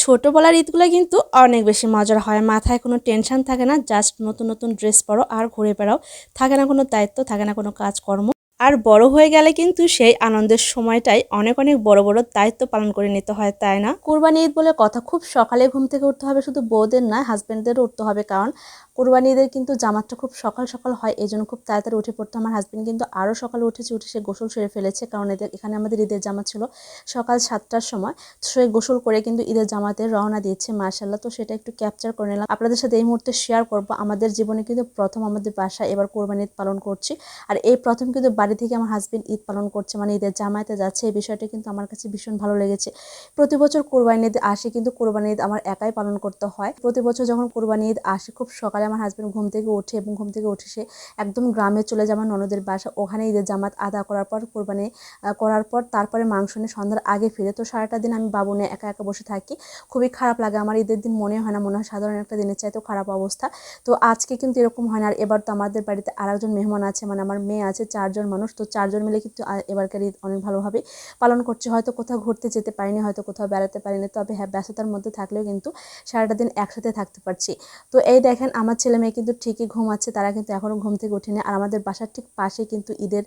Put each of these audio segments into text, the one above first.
ছোটবেলার ঈদগুলো কিন্তু অনেক বেশি মজার হয়। মাথায় কোনো টেনশন থাকে না, জাস্ট নতুন নতুন ড্রেস পরো আর ঘুরে বেড়াও। থাকে না কোনো দায়িত্ব, থাকে না কোনো কাজকর্ম। আর বড় হয়ে গেলে কিন্তু সেই আনন্দের সময়টাই অনেক অনেক বড় বড় দায়িত্ব পালন করে নিতে হয়, তাই না? কুরবানি ঈদ বলে কথা, খুব সকালে ঘুম থেকে উঠতে হবে, শুধু বউদের নয় হাজবেন্ডদেরও উঠতে হবে, কারণ কুরবানি ঈদের কিন্তু জামাতটা খুব সকাল সকাল হয়, এই জন্য খুব তাড়াতাড়ি উঠে পড়তে। আমার হাজবেন্ড কিন্তু আরও সকালে উঠেছে, উঠে সে গোসল সেরে ফেলেছে, কারণ এখানে আমাদের ঈদের জামাত ছিল সকাল 7টার সময়। সে গোসল করে কিন্তু ঈদের জামাতে রওনা দিয়েছে, মার্শাল্লাহ। তো সেটা একটু ক্যাপচার করে নিলাম, আপনাদের সাথে এই মুহূর্তে শেয়ার করব। আমাদের জীবনে কিন্তু প্রথম আমাদের বাসায় এবার কোরবানি ঈদ পালন করছি, আর এই প্রথম কিন্তু বাড়ি থেকে আমার হাজবেন্ড ঈদ পালন করছে, মানে ঈদের জামাতে যাচ্ছে। এই বিষয়টা কিন্তু আমার কাছে ভীষণ ভালো লেগেছে। প্রতি বছর কোরবানি ঈদ আসে, কিন্তু কোরবানি ঈদ আমার একাই পালন করতে হয়। প্রতি বছর যখন কোরবানি ঈদ আসে, খুব সকালে আমার হাজবেন্ড ঘুম থেকে ওঠে, এবং ঘুম থেকে উঠে সে একদম গ্রামে চলে যায় আমার ননদের বাসা। ওখানে ঈদের জামাত আদা করার পর, কোরবানি করার পর তারপরে মাংস নিয়ে সন্ধ্যার আগে ফিরে। তো সারাটা দিন আমি বাবু নিয়ে একা একা বসে থাকি, খুবই খারাপ লাগে আমার। ঈদের দিন মনে হয় না, মনে হয় সাধারণ একটা দিনের চাইতেও খারাপ অবস্থা। তো আজকে কিন্তু এরকম হয় না। আর এবার তো আমাদের বাড়িতে আরেকজন মেহমান আছে, মানে আমার মেয়ে আছে, 4জন মানুষ। তো 4জন মিলে কিন্তু এবারকার ঈদ অনেক ভালোভাবে পালন করছে। হয়তো কোথাও ঘুরতে যেতে পারিনি, হয়তো কোথাও বেড়াতে পারিনি, তবে হ্যাঁ, ব্যস্ততার মধ্যে থাকলেও কিন্তু সারাটা দিন একসাথে থাকতে পারছি। তো এই দেখেন, আমার ছেলে মেয়ে কিন্তু ঠিকই ঘুমাচ্ছে, তারা কিন্তু এখনও ঘুম থেকে ওঠেনি। আর আমাদের বাসার ঠিক পাশে কিন্তু ঈদের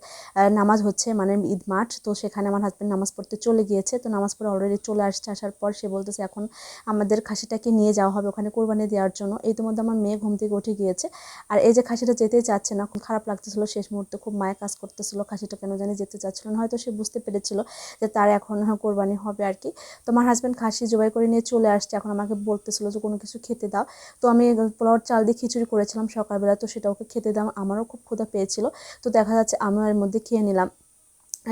নামাজ হচ্ছে, মানে ঈদ মাঠ। তো সেখানে আমার হাজব্যান্ড নামাজ পড়তে চলে গিয়েছে। তো নামাজ পড়ে অলরেডি চলে আসছে। আসার পর সে বলতেছে এখন আমাদের খাসিটাকে নিয়ে যাওয়া হবে ওখানে কোরবানি দেওয়ার জন্য। ইতিমধ্যে আমার মেয়ে ঘুম থেকে উঠে গিয়েছে, আর এই যে খাসিটা যেতেই চাচ্ছে না, খুব খারাপ লাগতেছিল। শেষ মুহূর্তে খুব মায়া কাজ করতেছিল, খাসিটা কেন জানি যেতে চাচ্ছিল না। হয়তো সে বুঝতে পেরেছিল যে তার এখন কোরবানি হবে আর কি। তো আমার হাজব্যান্ড খাসি জবাই করে নিয়ে চলে আসছে, এখন আমাকে বলতেছিল যে কোনো কিছু খেতে দাও। তো আমি পোলাওর চাল দিয়ে খিচুড়ি করেছিলাম সকালবেলা, তো সেটা ওকে খেতে দাও। আমারও খুব ক্ষুধা পেয়েছিল, তো দেখা যাচ্ছে আমিও এর মধ্যে খেয়ে নিলাম।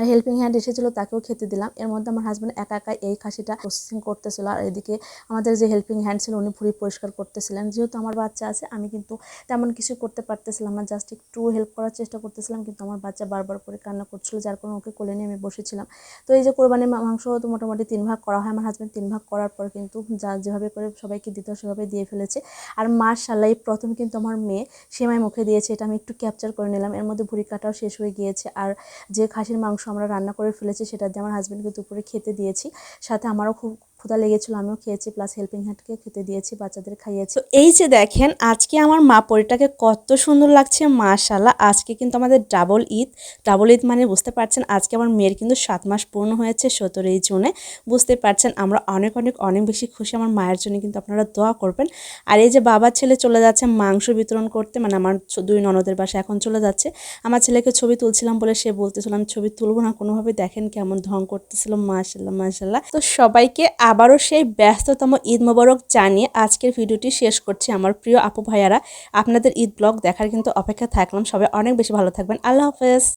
আর হেল্পিং হ্যান্ড এসেছিলো, তাকেও খেতে দিলাম। এর মধ্যে আমার হাজব্যান্ড একা একা এই খাসিটা প্রসেসিং করতেছিল, আর এদিকে আমাদের যে হেল্পিং হ্যান্ড ছিল উনি ভুঁড়ি পরিষ্কার করতেছিলেন। যেহেতু আমার বাচ্চা আছে, আমি কিন্তু তেমন কিছু করতে পারতেছিলাম না, জাস্ট একটু হেল্প করার চেষ্টা করতেছিলাম, কিন্তু আমার বাচ্চা বারবার করে কান্না করছিল, যার কারণে ওকে কোলে নিয়ে আমি বসেছিলাম। তো এই যে কোরবানির মাংস তো মোটামুটি 3 ভাগ করা হয়। আমার হাজব্যান্ড 3 ভাগ করার পর কিন্তু যা যেভাবে করে সবাইকে দিতে হয় সেভাবে দিয়ে ফেলেছে। আর মাশাআল্লাহ, এই প্রথম কিন্তু আমার মেয়ে সেমাই মুখে দিয়েছে, এটা আমি একটু ক্যাপচার করে নিলাম। এর মধ্যে ভুঁড়ি কাটাও শেষ হয়ে গিয়েছে, আর যে খাসির মাংস আমরা রান্না করে ফেলেছি সেটা দিয়ে আমার হাজব্যান্ডকে দুপুরে খেতে দিয়েছি। সাথে আমারও খুব ক্ষুধা লেগেছিল, আমিও খেয়েছি, প্লাস হেল্পিং হ্যান্ডকে খেতে দিয়েছি, বাচ্চাদের খাইয়েছি। তো এই যে দেখেন, আজকে আমার মা পরিটাকে কত সুন্দর লাগছে, মাশাআল্লাহ। আজকে কিন্তু আমাদের ডাবল ঈদ। ডাবল ঈদ মানে বুঝতে পারছেন, আজকে আমার মেয়ের কিন্তু 7 মাস পূর্ণ হয়েছে 17ই জুনে। বুঝতে পারছেন, আমরা অনেক অনেক অনেক বেশি খুশি। আমার মায়ের জন্য কিন্তু আপনারা দোয়া করবেন। আর এই যে বাবা ছেলে চলে যাচ্ছে মাংস বিতরণ করতে, মানে আমার 2 ননদের বাসা এখন চলে যাচ্ছে। আমার ছেলেকে ছবি তুলছিলাম বলে সে বলতেছিলাম ছবি তুলবো না কোনোভাবে, দেখেন কেমন ঢং করতেছিল, মাশাআল্লাহ মাশাআল্লাহ। তো সবাইকে আবারও সেই ব্যস্ততম ঈদ মোবারক জানিয়ে আজকের ভিডিওটি শেষ করছি। আমার প্রিয় আপু ভাইয়ারা, আপনাদের ঈদ ব্লগ দেখার কিন্তু অপেক্ষা থাকলাম। সবাই অনেক বেশি ভালো থাকবেন। আল্লাহ হাফেজ।